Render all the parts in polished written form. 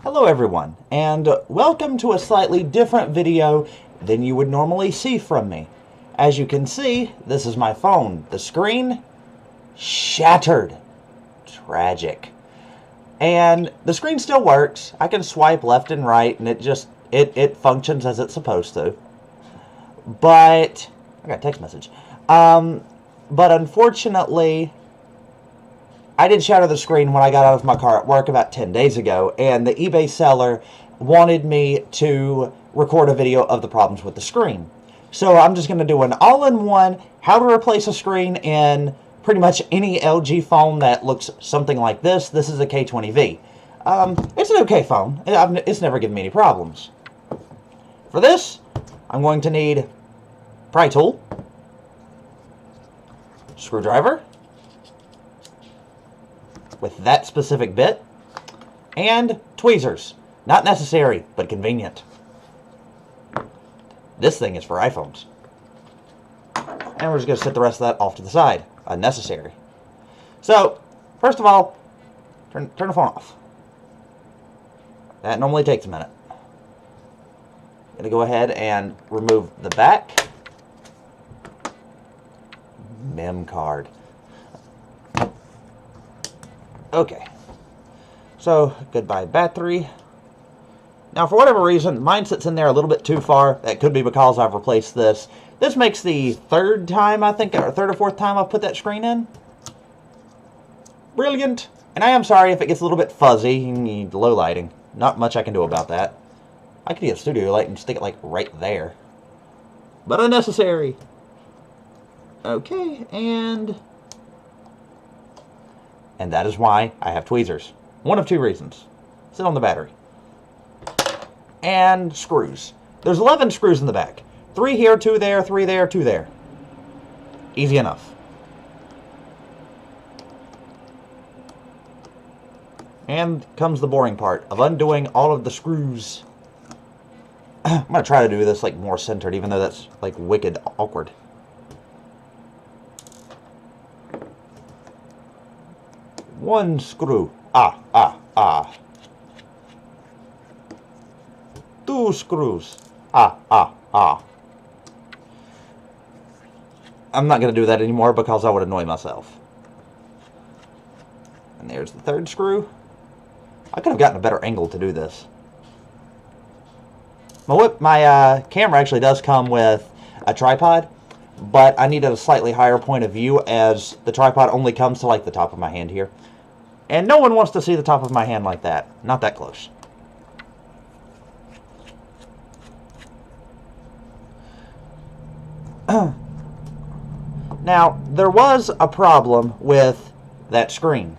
Hello everyone, and welcome to a slightly different video than you would normally see from me. As you can see, this is my phone. The screen shattered. Tragic. And the screen still works. I can swipe left and right and it functions as it's supposed to. But I got a text message. But unfortunately, I did shatter the screen when I got out of my car at work about 10 days ago, and the eBay seller wanted me to record a video of the problems with the screen. So I'm just going to do an all-in-one how to replace a screen in pretty much any LG phone that looks something like this. This is a k20V. It's an okay phone. It's never given me any problems. For this, I'm going to need pry tool, screwdriver, with that specific bit, and tweezers. Not necessary, but convenient. This thing is for iPhones. And we're just going to set the rest of that off to the side. Unnecessary. So, first of all, turn the phone off. That normally takes a minute. I'm going to go ahead and remove the back. Mem card. Okay, so goodbye battery. Now for whatever reason, mine sits in there a little bit too far. That could be because I've replaced this. This makes the third time, I think, or third or fourth time I've put that screen in. Brilliant. And I am sorry if it gets a little bit fuzzy. You need low lighting. Not much I can do about that. I could get a studio light and stick it like right there. But unnecessary. Okay, and that is why I have tweezers. One of two reasons. Sit on the battery. And screws. There's 11 screws in the back. 3 here, 2 there, 3 there, 2 there. Easy enough. And comes the boring part of undoing all of the screws. I'm going to try to do this like more centered, even though that's like wicked awkward. One screw. Two screws. I'm not going to do that anymore because I would annoy myself. And there's the third screw. I could have gotten a better angle to do this. My camera actually does come with a tripod, but I needed a slightly higher point of view as the tripod only comes to like the top of my hand here. And no one wants to see the top of my hand like that. Not that close. Now, there was a problem with that screen.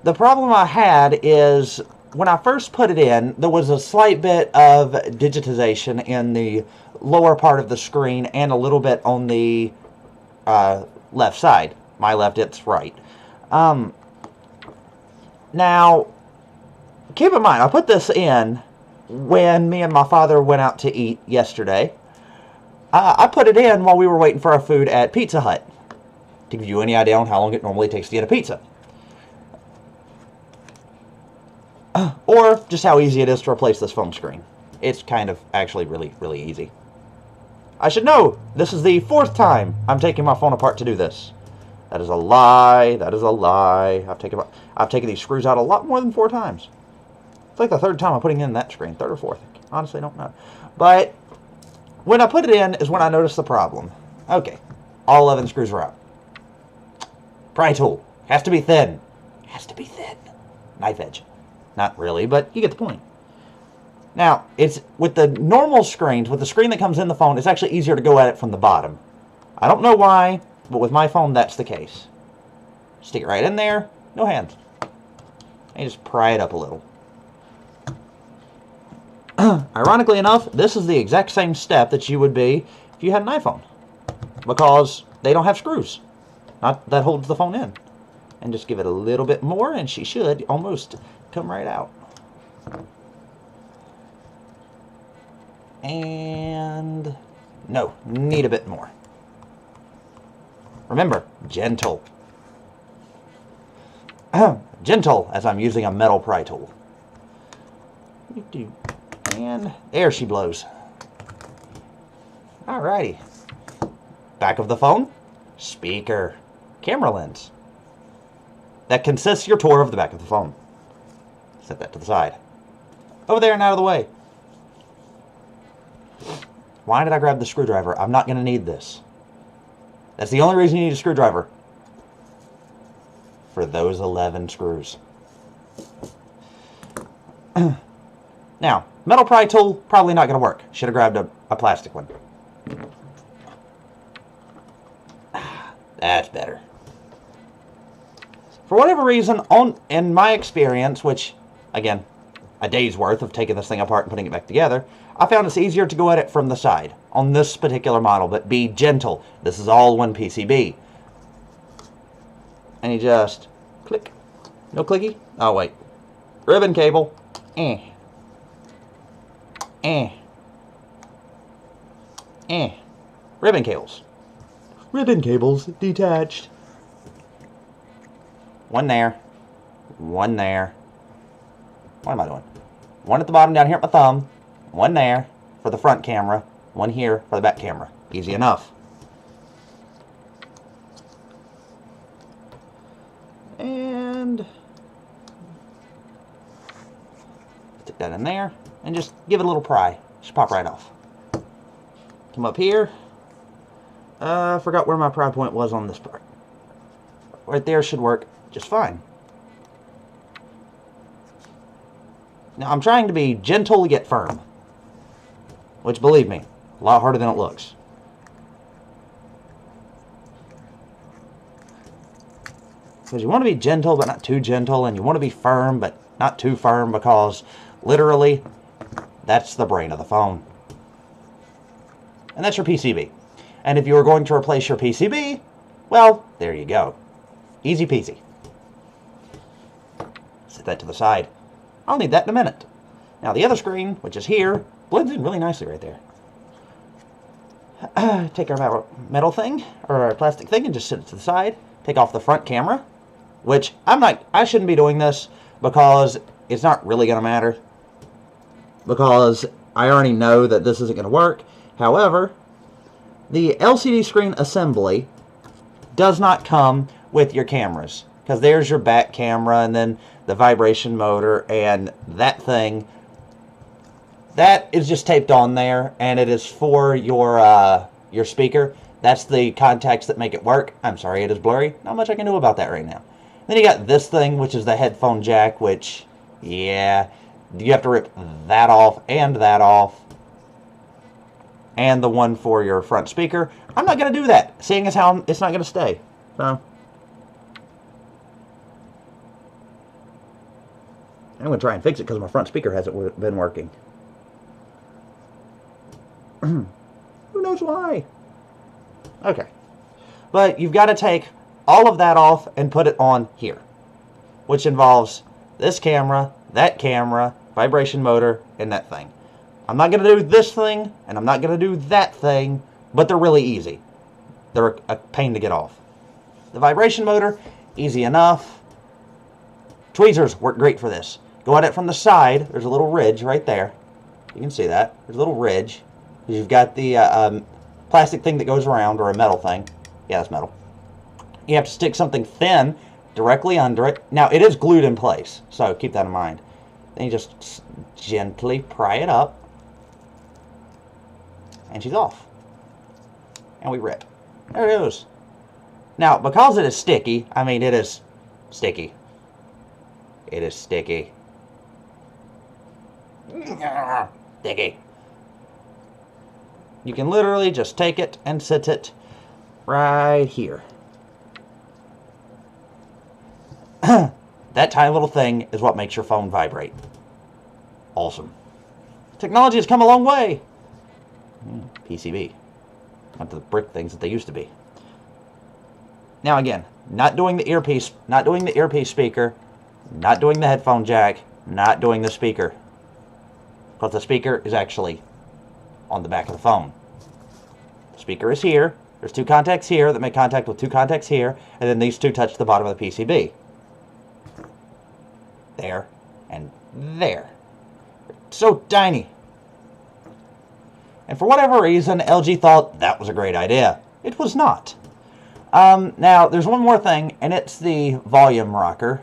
The problem I had is when I first put it in, there was a slight bit of digitization in the lower part of the screen and a little bit on the left side. My left, it's right. Now, keep in mind, I put this in when me and my father went out to eat yesterday. I put it in while we were waiting for our food at Pizza Hut, to give you any idea on how long it normally takes to get a pizza. Or just how easy it is to replace this phone screen. It's kind of actually really, really easy. I should know, this is the 4th time I'm taking my phone apart to do this. That is a lie. That is a lie. I've taken these screws out a lot more than 4 times. It's like the 3rd time I'm putting in that screen. 3rd or 4th. Honestly, I don't know. But when I put it in is when I noticed the problem. Okay. All 11 screws are out. Pry tool. Has to be thin. Has to be thin. Knife edge. Not really, but you get the point. Now, it's with the normal screens, with the screen that comes in the phone, it's actually easier to go at it from the bottom. I don't know why, but with my phone, that's the case. Stick it right in there, no hands. And just pry it up a little. Ironically enough, this is the exact same step that you would be if you had an iPhone. Because they don't have screws. That holds the phone in. And just give it a little bit more, and she should almost come right out. And no, need a bit more. Remember, gentle. Gentle, as I'm using a metal pry tool. And there she blows. Alrighty. Back of the phone, speaker, camera lens. That consists your tour of the back of the phone. Set that to the side. Over there and out of the way. Why did I grab the screwdriver? I'm not going to need this. That's the only reason you need a screwdriver. For those 11 screws. Now, metal pry tool, probably not going to work. Should have grabbed a plastic one. That's better. For whatever reason, in my experience, which, again, a day's worth of taking this thing apart and putting it back together, I found it's easier to go at it from the side on this particular model, but be gentle. This is all one PCB. And you just click. No clicky? Oh, wait. Ribbon cable. Ribbon cables. Ribbon cables detached. One there. One there. What am I doing? One at the bottom down here at my thumb. One there for the front camera. One here for the back camera. Easy enough. And stick that in there and just give it a little pry. Just pop right off. Come up here. I forgot where my pry point was on this part. Right there should work just fine. Now I'm trying to be gentle yet firm. Which, believe me, a lot harder than it looks. Because you want to be gentle but not too gentle, and you want to be firm but not too firm, because literally that's the brain of the phone. And that's your PCB. And if you were going to replace your PCB, well, there you go. Easy peasy. Set that to the side. I'll need that in a minute. Now the other screen, which is here, blends in really nicely right there. Take our metal thing, or our plastic thing, and just set it to the side. Take off the front camera, which I shouldn't be doing this because it's not really going to matter. Because I already know that this isn't going to work. However, the LCD screen assembly does not come with your cameras. Because there's your back camera, and then the vibration motor, and that thing. That is just taped on there, and it is for your speaker. That's the contacts that make it work. I'm sorry, it is blurry. Not much I can do about that right now. Then you got this thing, which is the headphone jack, which, yeah, you have to rip that off and that off. And the one for your front speaker. I'm not going to do that, seeing as how it's not going to stay. So I'm going to try and fix it because my front speaker hasn't been working. Who knows why? Okay. But you've got to take all of that off and put it on here. Which involves this camera, that camera, vibration motor, and that thing. I'm not going to do this thing, and I'm not going to do that thing, but they're really easy. They're a pain to get off. The vibration motor, easy enough. Tweezers work great for this. Go at it from the side. There's a little ridge right there. You can see that. There's a little ridge. You've got the plastic thing that goes around, or a metal thing. Yeah, that's metal. You have to stick something thin directly under it. Now, it is glued in place, so keep that in mind. Then you just gently pry it up. And she's off. And we rip. There it is. Now, because it is sticky, I mean, it is sticky. It is sticky. Sticky. You can literally just take it and sit it right here. That tiny little thing is what makes your phone vibrate. Awesome. Technology has come a long way. PCB. Not the brick things that they used to be. Now again, not doing the earpiece speaker, not doing the headphone jack, not doing the speaker. Because the speaker is actually on the back of the phone. The speaker is here. There's two contacts here that make contact with two contacts here, and then these two touch the bottom of the PCB. There and there. So tiny. And for whatever reason, LG thought that was a great idea. It was not. Now, there's one more thing, and it's the volume rocker.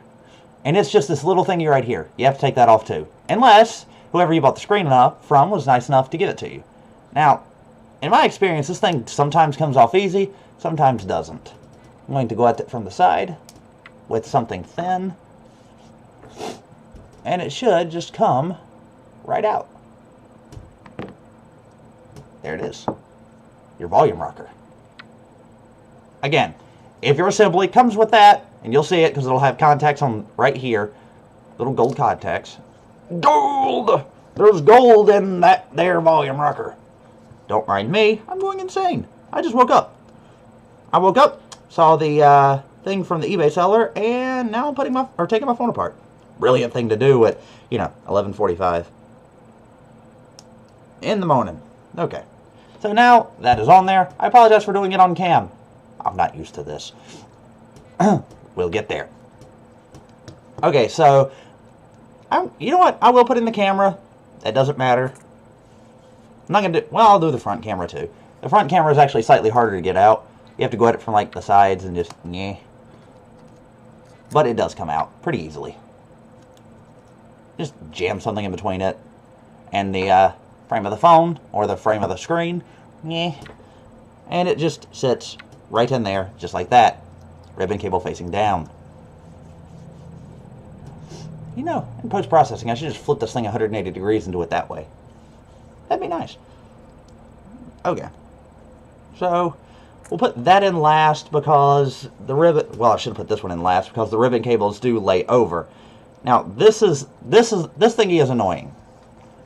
And it's just this little thingy right here. You have to take that off too. Unless whoever you bought the screen from was nice enough to give it to you. Now, in my experience, this thing sometimes comes off easy, sometimes doesn't. I'm going to go at it from the side with something thin. And it should just come right out. There it is. Your volume rocker. Again, if your assembly comes with that, and you'll see it because it'll have contacts on right here, little gold contacts. Gold! There's gold in that there volume rocker. Don't mind me, I'm going insane. I just woke up. I woke up, saw the thing from the eBay seller, and now I'm taking my phone apart. Brilliant thing to do at, 11:45 in the morning. Okay. So now that is on there. I apologize for doing it on cam. I'm not used to this. We'll get there. Okay, so you know what? I will put in the camera. That doesn't matter. I'm not going to do... Well, I'll do the front camera too. The front camera is actually slightly harder to get out. You have to go at it from like the sides and just... Nyeh. But it does come out pretty easily. Just jam something in between it and the frame of the phone or the frame of the screen. Nyeh. And it just sits right in there, just like that. Ribbon cable facing down. In post-processing, I should just flip this thing 180 degrees and do it that way. That'd be nice. Okay. So, we'll put that in last because the ribbon... Well, I should have put this one in last because the ribbon cables do lay over. Now, this thingy is annoying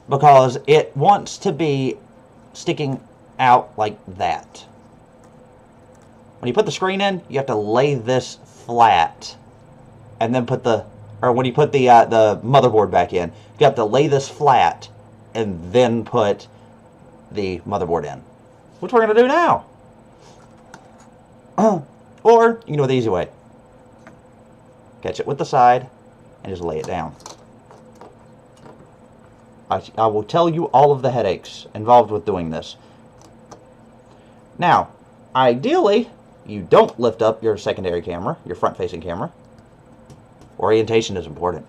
because it wants to be sticking out like that. When you put the screen in, you have to lay this flat, and then when you put the motherboard back in, you have to lay this flat, and then put the motherboard in, which we're going to do now. Or you can do it the easy way. Catch it with the side, and just lay it down. I will tell you all of the headaches involved with doing this. Now, ideally, you don't lift up your secondary camera, your front-facing camera. Orientation is important.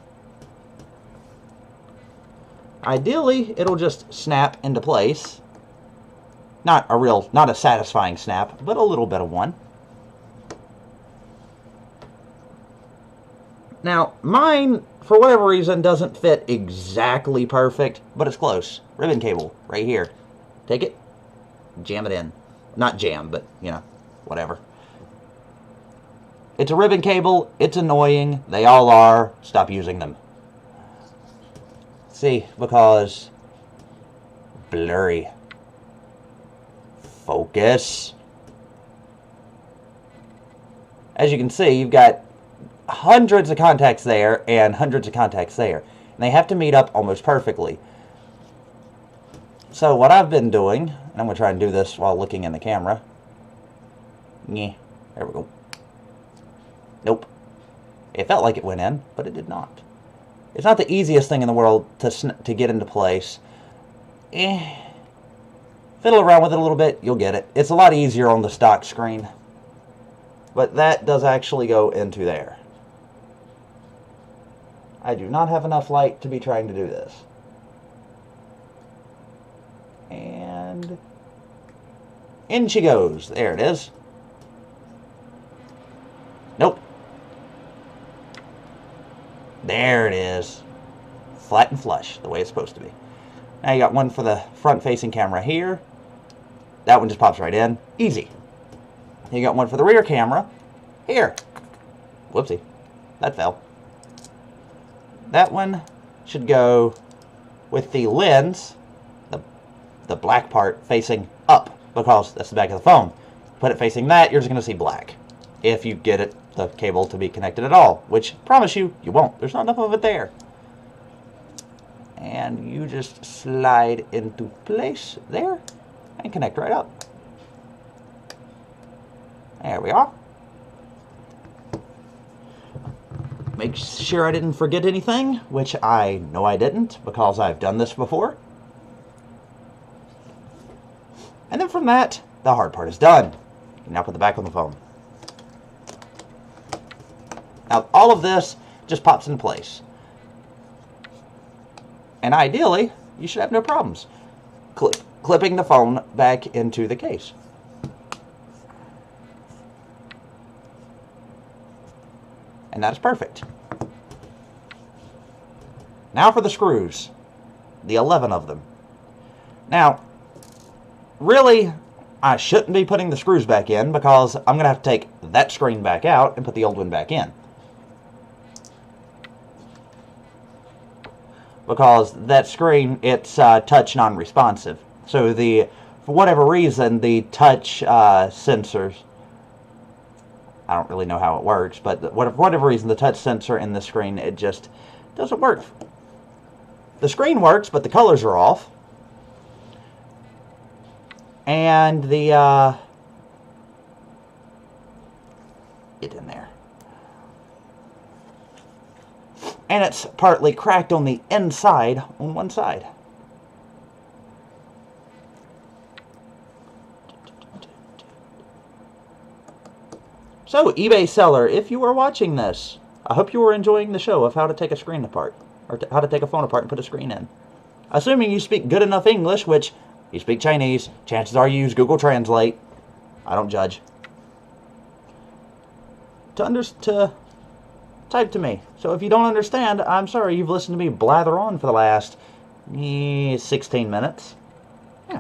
Ideally, it'll just snap into place. Not a satisfying snap, but a little bit of one. Now, mine, for whatever reason, doesn't fit exactly perfect, but it's close. Ribbon cable, right here. Take it, jam it in. Not jam, but, whatever. It's a ribbon cable. It's annoying. They all are. Stop using them. See, because blurry. Focus. As you can see, you've got hundreds of contacts there and hundreds of contacts there. And they have to meet up almost perfectly. So what I've been doing, and I'm going to try and do this while looking in the camera. Yeah, there we go. Nope. It felt like it went in, but it did not. It's not the easiest thing in the world to get into place. Fiddle around with it a little bit, you'll get it. It's a lot easier on the stock screen. But that does actually go into there. I do not have enough light to be trying to do this. And in she goes. There it is. Nope. There it is. Flat and flush, the way it's supposed to be. Now you got one for the front-facing camera here. That one just pops right in. Easy. You got one for the rear camera. Here. Whoopsie. That fell. That one should go with the lens, the black part, facing up, because that's the back of the phone. Put it facing that, you're just going to see black. If you get the cable to be connected at all, which, promise you, you won't. There's not enough of it there. And you just slide into place there and connect right up. There we are. make sure I didn't forget anything, which I know I didn't because I've done this before. And then from that, the hard part is done. You can now put the back on the phone. Now, all of this just pops in place. And ideally, you should have no problems clipping the phone back into the case. And that is perfect. Now for the screws. The 11 of them. Now, really, I shouldn't be putting the screws back in because I'm going to have to take that screen back out and put the old one back in. Because that screen, it's touch non-responsive. So for whatever reason, the touch sensors, I don't really know how it works, but for whatever reason, the touch sensor in the screen, it just doesn't work. The screen works, but the colors are off. And the, get in there. And it's partly cracked on the inside on one side. So, eBay seller, if you are watching this, I hope you are enjoying the show of how to take a screen apart, or how to take a phone apart and put a screen in. Assuming you speak good enough English, which you speak Chinese, chances are you use Google Translate. I don't judge. To type to me. So if you don't understand, I'm sorry, you've listened to me blather on for the last 16 minutes. Yeah,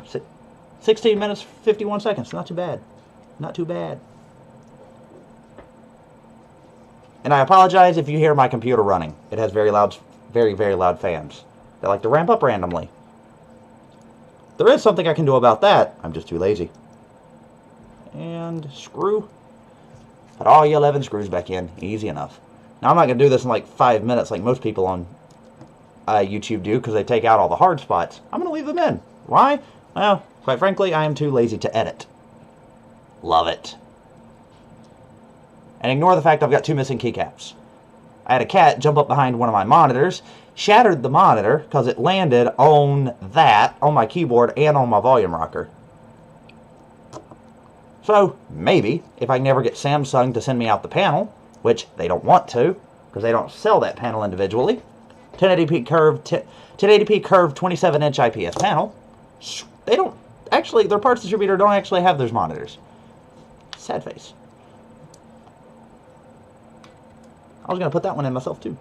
16 minutes, 51 seconds. Not too bad. Not too bad. And I apologize if you hear my computer running. It has very loud, very, very loud fans. They like to ramp up randomly. There is something I can do about that. I'm just too lazy. And screw. Put all your 11 screws back in. Easy enough. Now, I'm not going to do this in like 5 minutes like most people on YouTube do because they take out all the hard spots. I'm going to leave them in. Why? Well, quite frankly, I am too lazy to edit. Love it. And ignore the fact I've got 2 missing keycaps. I had a cat jump up behind one of my monitors, shattered the monitor because it landed on my keyboard and on my volume rocker. So, maybe, if I can never get Samsung to send me out the panel, which they don't want to, because they don't sell that panel individually, 1080p curved 27-inch IPS panel, they don't, actually, their parts distributor don't actually have those monitors. Sad face. I was going to put that one in myself, too.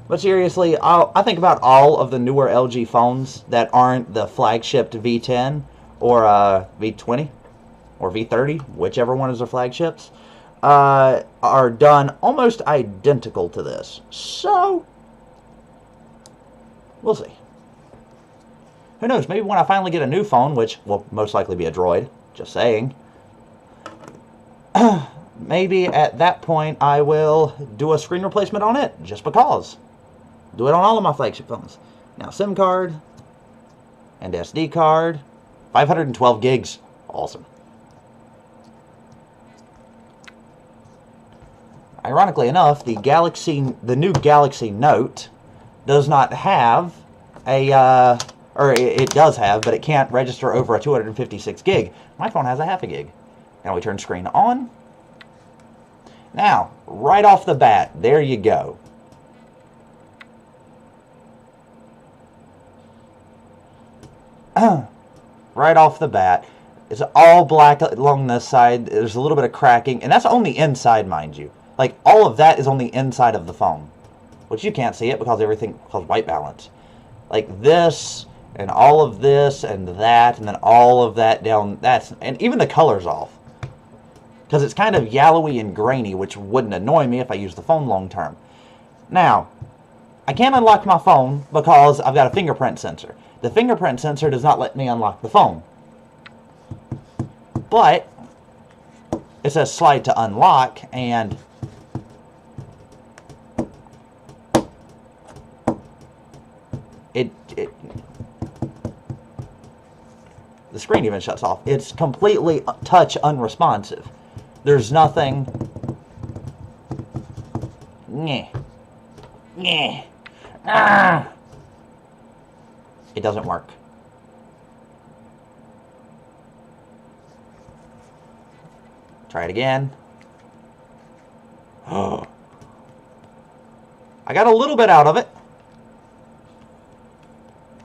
But seriously, I think about all of the newer LG phones that aren't the flagship V10 or V20 or V30, whichever one is their flagships, are done almost identical to this. So, we'll see. Who knows, maybe when I finally get a new phone, which will most likely be a Droid, just saying, maybe at that point I will do a screen replacement on it, just because. Do it on all of my flagship phones. Now, SIM card and SD card, 512 gigs, awesome. Ironically enough, the new Galaxy Note does not have a, or it does have, but it can't register over a 256 gig. My phone has a half a gig. Now we turn screen on. Now, right off the bat, there you go. Right off the bat, it's all black along this side. There's a little bit of cracking, and that's on the inside, mind you. Like, all of that is on the inside of the phone, which you can't see it because white balance. Like this, and all of this, and that, and then all of that down, and even the color's off. Because it's kind of yellowy and grainy, which wouldn't annoy me if I used the phone long term. Now, I can't unlock my phone because I've got a fingerprint sensor. The fingerprint sensor does not let me unlock the phone. But it says slide to unlock, and the screen even shuts off. It's completely touch unresponsive. There's nothing. Nyeh. Nyeh. Ah. It doesn't work. Try it again. I got a little bit out of it.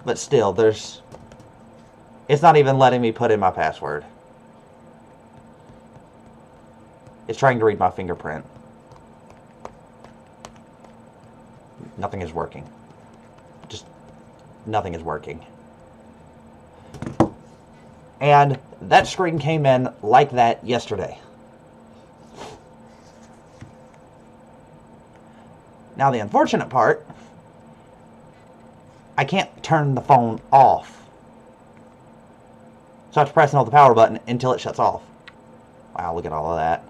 But still, it's not even letting me put in my password. It's trying to read my fingerprint. Nothing is working. Just nothing is working. And that screen came in like that yesterday. Now the unfortunate part, I can't turn the phone off. So I have to press and hold the power button until it shuts off. Wow, look at all of that.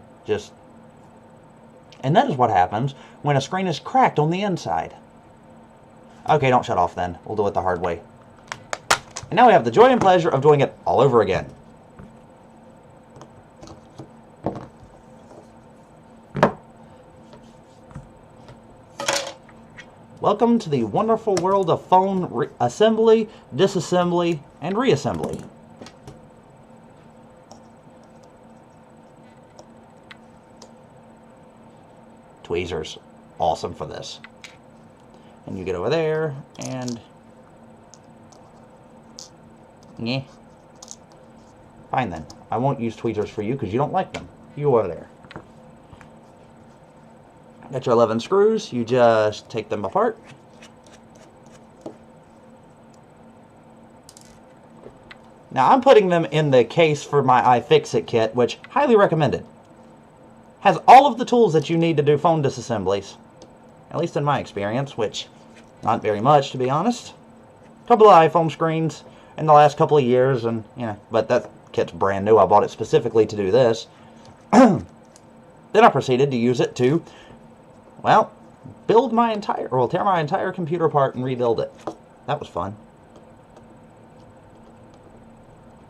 And that is what happens when a screen is cracked on the inside. Okay, don't shut off then. We'll do it the hard way. And now we have the joy and pleasure of doing it all over again. Welcome to the wonderful world of phone assembly, disassembly, and reassembly. Tweezers, awesome for this. And you get over there, and yeah. Fine then. I won't use tweezers for you because you don't like them. You over there. Got your 11 screws. You just take them apart. Now I'm putting them in the case for my iFixit kit, which highly recommended. Has all of the tools that you need to do phone disassemblies. At least in my experience, which not very much to be honest. A couple of iPhone screens in the last couple of years, and but that kit's brand new. I bought it specifically to do this. Then I proceeded to use it to, well, tear my entire computer apart and rebuild it. That was fun.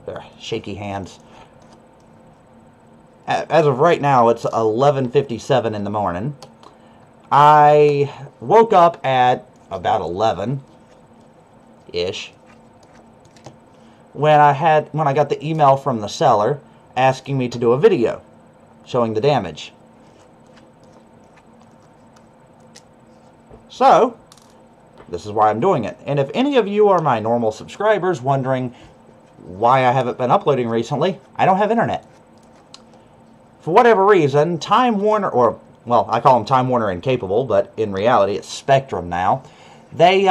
There, shaky hands. As of right now, it's 11:57 in the morning. I woke up at about 11-ish when I got the email from the seller asking me to do a video showing the damage. So, this is why I'm doing it. And if any of you are my normal subscribers wondering why I haven't been uploading recently, I don't have internet. For whatever reason, Time Warner, or, well, I call them Time Warner Incapable, but in reality it's Spectrum now. They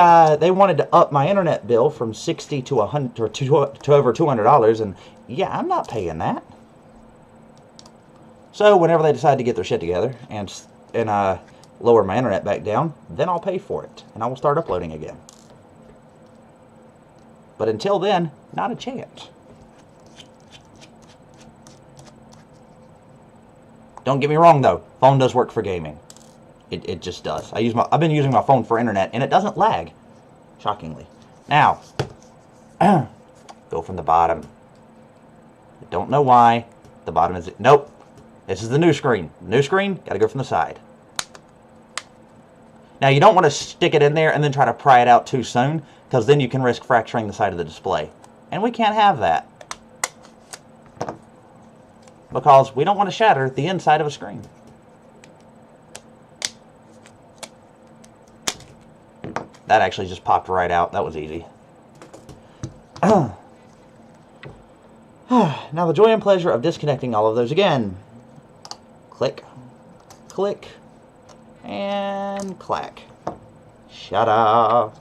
wanted to up my internet bill from $60 to $100 or to over $200, and yeah, I'm not paying that. So whenever they decide to get their shit together and lower my internet back down, then I'll pay for it, and I will start uploading again. But until then, not a chance. Don't get me wrong though, phone does work for gaming. It just does. I've been using my phone for internet, and it doesn't lag, shockingly. Now, go from the bottom. I don't know why the bottom is. Nope. This is the new screen. New screen, got to go from the side. Now you don't want to stick it in there and then try to pry it out too soon, because then you can risk fracturing the side of the display, and we can't have that. Because we don't want to shatter the inside of a screen. That actually just popped right out. That was easy. Now the joy and pleasure of disconnecting all of those again. Click, click, and clack. Shut up.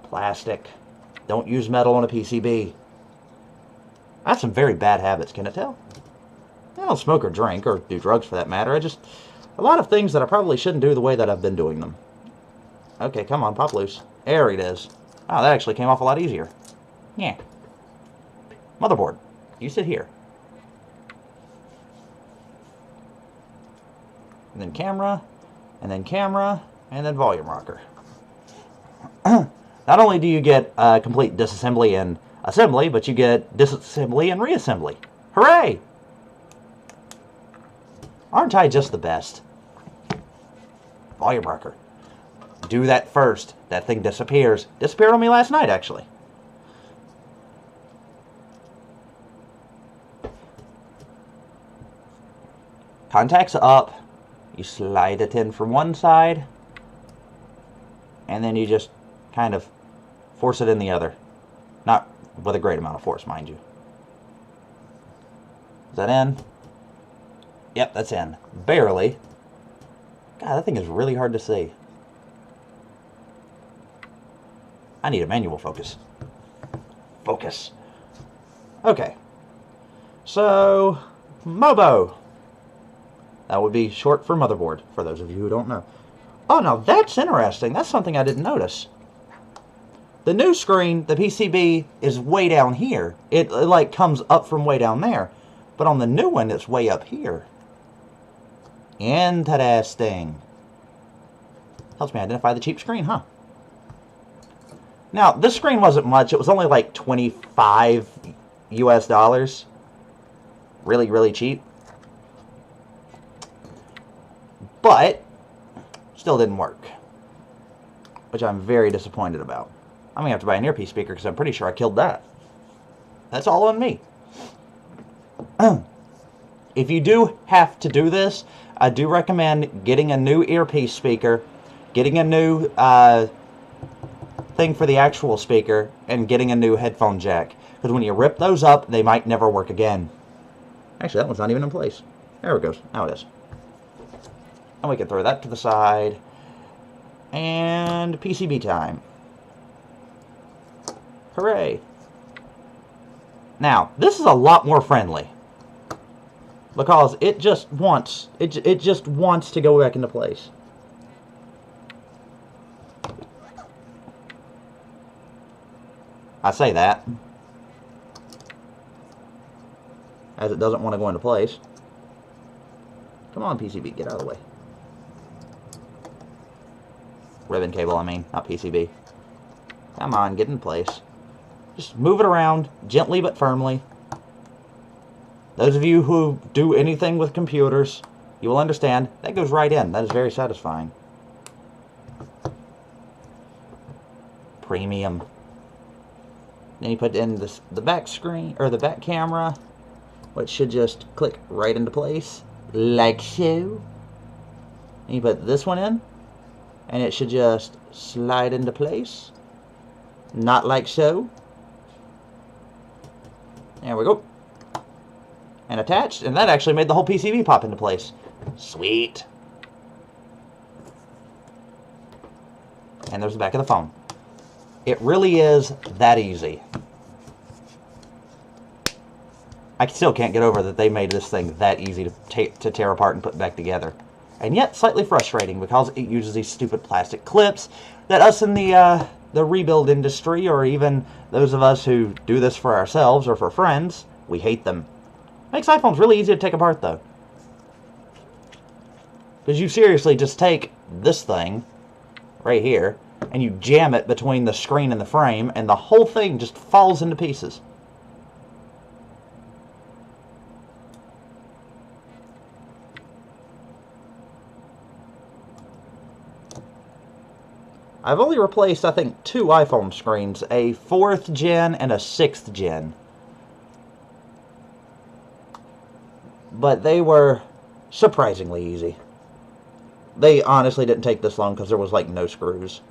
Plastic. Don't use metal on a PCB. I have some very bad habits, can it tell? I don't smoke or drink, or do drugs for that matter. A lot of things that I probably shouldn't do the way that I've been doing them. Okay, come on, pop loose. There it is. Oh, that actually came off a lot easier. Yeah. Motherboard, you sit here. And then camera, and then camera, and then volume rocker. Not only do you get complete disassembly and assembly, but you get disassembly and reassembly. Hooray! Aren't I just the best? Volume rocker. Do that first. That thing disappears. Disappeared on me last night, actually. Contacts up. You slide it in from one side. And then you just kind of force it in the other. Not with a great amount of force, mind you. Is that in? Yep, that's in. Barely. God, that thing is really hard to see. I need a manual focus. Focus. Okay. So, MOBO. That would be short for motherboard, for those of you who don't know. Oh, now that's interesting. That's something I didn't notice. The new screen, the PCB, is way down here. It like comes up from way down there. But on the new one, it's way up here. Interesting. Helps me identify the cheap screen, huh? Now, this screen wasn't much. It was only like 25 US dollars. Really, really cheap. But still didn't work, which I'm very disappointed about. I'm going to have to buy an earpiece speaker because I'm pretty sure I killed that. That's all on me. If you do have to do this, I do recommend getting a new earpiece speaker, getting a new thing for the actual speaker, and getting a new headphone jack. Because when you rip those up, they might never work again. Actually, that one's not even in place. There it goes. Now it is. And we can throw that to the side. And PCB time. Hooray. Now, this is a lot more friendly. Because it just wants to go back into place. I say that as it doesn't want to go into place. Come on, PCB, get out of the way. Ribbon cable, I mean, not PCB. Come on, get in place. Just move it around, gently but firmly. Those of you who do anything with computers, you will understand, that goes right in. That is very satisfying. Premium. Then you put in the back screen, or the back camera, which should just click right into place, like so. And you put this one in, and it should just slide into place, not like so. There we go. And attached, and that actually made the whole PCB pop into place. Sweet. And there's the back of the phone. It really is that easy. I still can't get over that they made this thing that easy to tear apart and put back together. And yet slightly frustrating because it uses these stupid plastic clips that us in the rebuild industry, or even those of us who do this for ourselves or for friends, we hate them. Makes iPhones really easy to take apart though. Because you seriously just take this thing right here and you jam it between the screen and the frame, and the whole thing just falls into pieces. I've only replaced, I think, 2 iPhone screens, a 4th gen and a 6th gen. But they were surprisingly easy. They honestly didn't take this long because there was like no screws.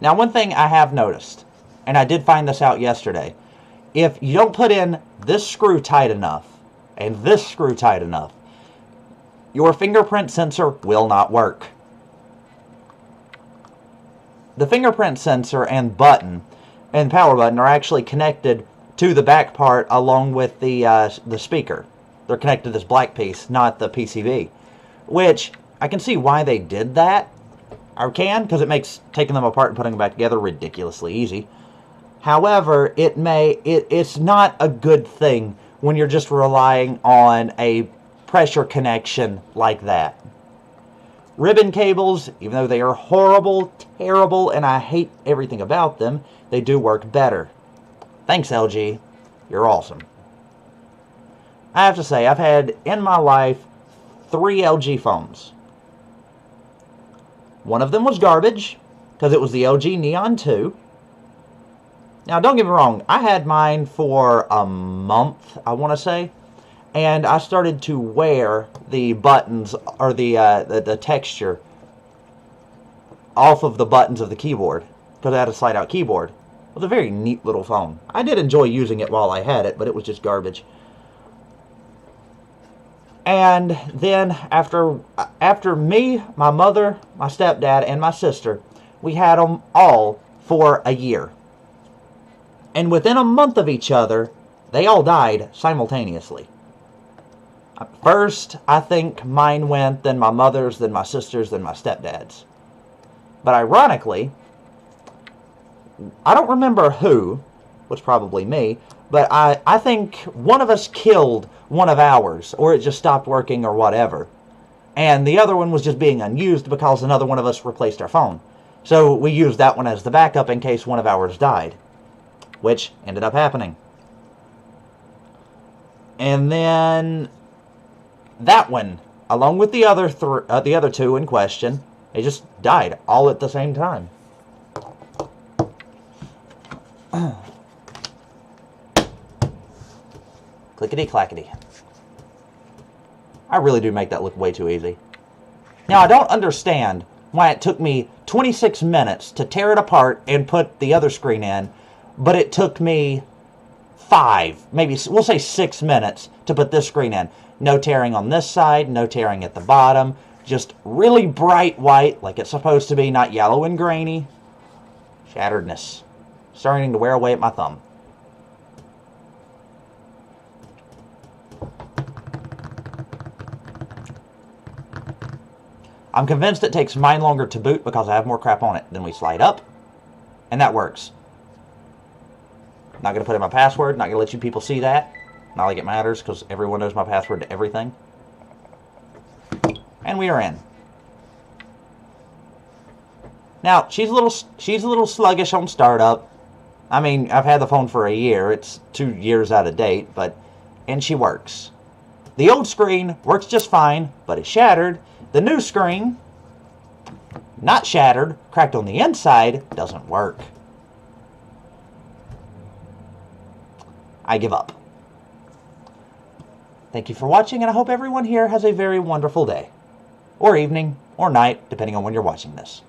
Now, one thing I have noticed, and I did find this out yesterday, if you don't put in this screw tight enough and this screw tight enough, your fingerprint sensor will not work. The fingerprint sensor and button and power button are actually connected to the back part along with the speaker. They're connected to this black piece, not the PCB. Which, I can see why they did that. I can, because it makes taking them apart and putting them back together ridiculously easy. However, it's not a good thing when you're just relying on a pressure connection like that. Ribbon cables, even though they are horrible, terrible, and I hate everything about them, they do work better. Thanks, LG. You're awesome. I have to say, I've had in my life 3 LG phones. One of them was garbage, because it was the LG Neon 2. Now, don't get me wrong, I had mine for a month, I want to say, and I started to wear the buttons, or the texture, off of the buttons of the keyboard, because I had a slide-out keyboard. It was a very neat little phone. I did enjoy using it while I had it, but it was just garbage. And then, after me, my mother, my stepdad, and my sister, we had them all for a year. And within a month of each other, they all died simultaneously. First, I think mine went, then my mother's, then my sister's, then my stepdad's. But ironically, I don't remember who, was probably me, but I think one of us killed one of ours, or it just stopped working or whatever. And the other one was just being unused because another one of us replaced our phone. So we used that one as the backup in case one of ours died, which ended up happening. And then that one, along with the other 2 in question, they just died all at the same time. Clickety-clackety. I really do make that look way too easy. Now, I don't understand why it took me 26 minutes to tear it apart and put the other screen in, but it took me 5, maybe we'll say 6 minutes to put this screen in. No tearing on this side, no tearing at the bottom, just really bright white like it's supposed to be, not yellow and grainy. Shatteredness. Starting to wear away at my thumb. I'm convinced it takes mine longer to boot because I have more crap on it. Then we slide up, and that works. Not going to put in my password, not going to let you people see that. Not like it matters, because everyone knows my password to everything. And we are in. Now, she's a little sluggish on startup. I mean, I've had the phone for a year. It's 2 years out of date, and she works. The old screen works just fine, but it's shattered. The new screen, not shattered, cracked on the inside, doesn't work. I give up. Thank you for watching, and I hope everyone here has a very wonderful day. Or evening, or night, depending on when you're watching this.